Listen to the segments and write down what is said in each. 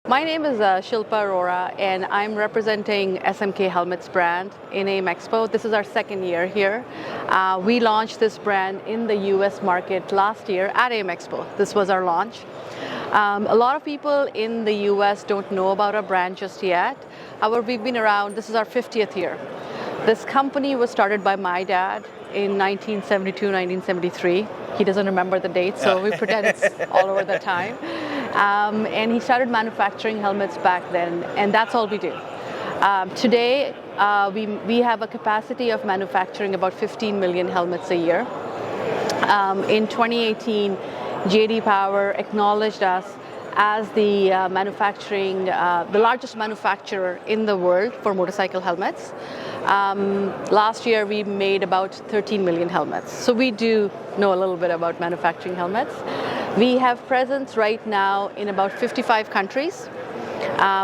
My name is Shilpa Arora, and I'm representing SMK Helmets brand in AIMExpo. This is our second year here. We launched this brand in the US market last year at AIMExpo. This was our launch. A lot of people in the US don't know about our brand just yet. However, we've been around, this is our 50th year. This company was started by my dad in 1972, 1973. He doesn't remember the date, so we pretend it's all over the time. And he started manufacturing helmets back then, and that's all we do. Today, we have a capacity of manufacturing about 15 million helmets a year. In 2018, J.D. Power acknowledged us as the the largest manufacturer in the world for motorcycle helmets. Last year we made about 13 million helmets. So we do know a little bit about manufacturing helmets. We have presence right now in about 55 countries.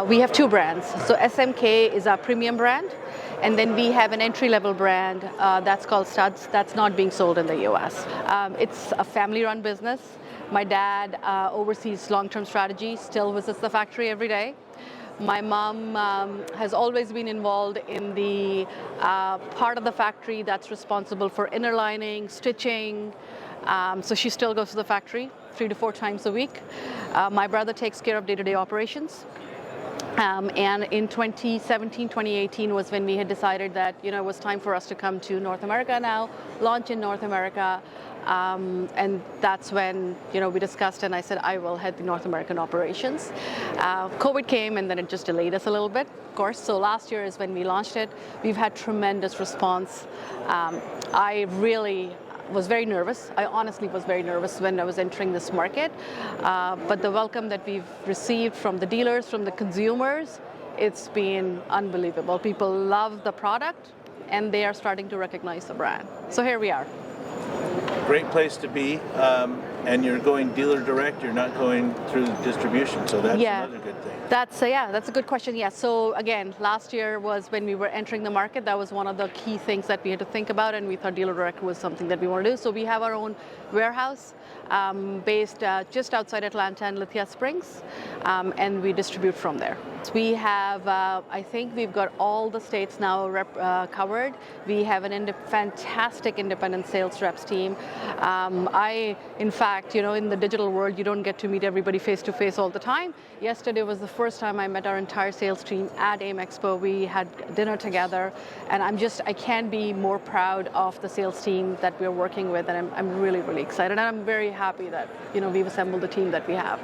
We have two brands. So SMK is our premium brand, and then we have an entry-level brand that's called Studds that's not being sold in the US. It's a family-run business. My dad oversees long-term strategy, still visits the factory every day. My mom has always been involved in the part of the factory that's responsible for inner lining, stitching. So she still goes to the factory 3 to 4 times a week. My brother takes care of day-to-day operations. And in 2017, 2018 was when we had decided that it was time for us to come to North America now, launch in North America. And that's when we discussed, and I said I will head the North American operations. COVID came, and then it just delayed us a little bit, of course. So last year is when we launched it. We've had tremendous response. I really was very nervous. I honestly was very nervous when I was entering this market. But the welcome that we've received from the dealers, from the consumers, it's been unbelievable. People love the product, and they are starting to recognize the brand. So here we are. Great place to be, and you're going dealer direct, you're not going through distribution, so that's another good thing. That's a good question. Yeah, so again, last year was when we were entering the market. That was one of the key things that we had to think about, and we thought dealer direct was something that we want to do. So we have our own warehouse based just outside Atlanta in Lithia Springs, and we distribute from there. We have, I think we've got all the states now covered. We have a fantastic independent sales reps team. In fact, in the digital world, you don't get to meet everybody face to face all the time. Yesterday was the first time I met our entire sales team at AIMExpo. We had dinner together, and I can't be more proud of the sales team that we're working with, and I'm really, really excited, and I'm very happy that we've assembled the team that we have.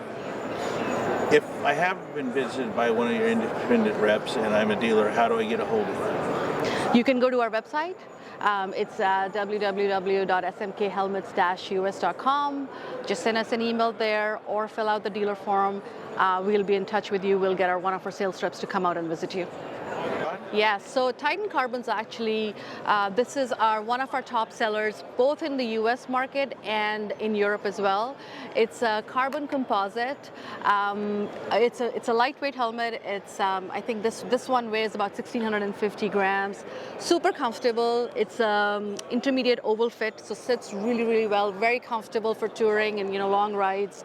If I have been visited by one of your independent reps and I'm a dealer, how do I get a hold of you? You can go to our website. It's www.smkhelmets-us.com. Just send us an email there or fill out the dealer form. We'll be in touch with you. We'll get one of our sales reps to come out and visit you. Yeah, so Titan Carbon's actually, this is one of our top sellers, both in the US market and in Europe as well. It's a carbon composite. It's a lightweight helmet. It's I think this one weighs about 1,650 grams. Super comfortable. It's intermediate oval fit, so sits really, really well. Very comfortable for touring and long rides.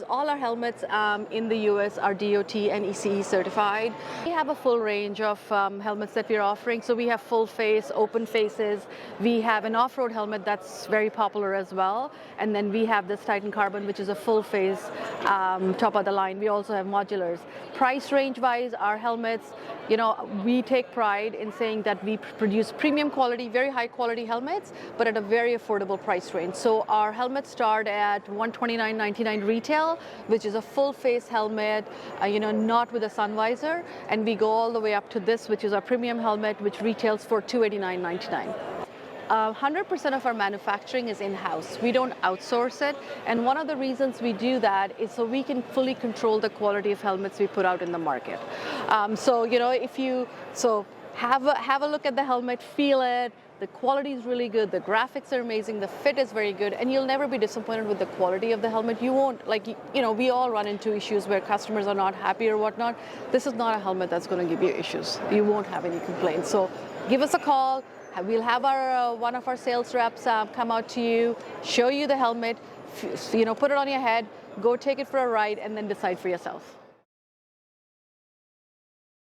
All our helmets in the US are DOT and ECE certified. We have a full range of helmets that we're offering. So we have full face, open faces. We have an off-road helmet that's very popular as well. And then we have this Titan Carbon, which is a full face, top of the line. We also have modulars. Price range wise, our helmets, we take pride in saying that we produce premium quality, very high quality helmets, but at a very affordable price range. So our helmets start at $129.99 retail, which is a full face helmet, not with a sun visor. And we go all the way up to this, which is our premium helmet, which retails for $289.99. 100% of our manufacturing is in-house. We don't outsource it, and one of the reasons we do that is so we can fully control the quality of helmets we put out in the market. If you have a look at the helmet, feel it. The quality is really good, the graphics are amazing, the fit is very good, and you'll never be disappointed with the quality of the helmet. You won't, we all run into issues where customers are not happy or whatnot. This is not a helmet that's going to give you issues. You won't have any complaints. So give us a call. We'll have one of our sales reps come out to you, show you the helmet, put it on your head, go take it for a ride, and then decide for yourself.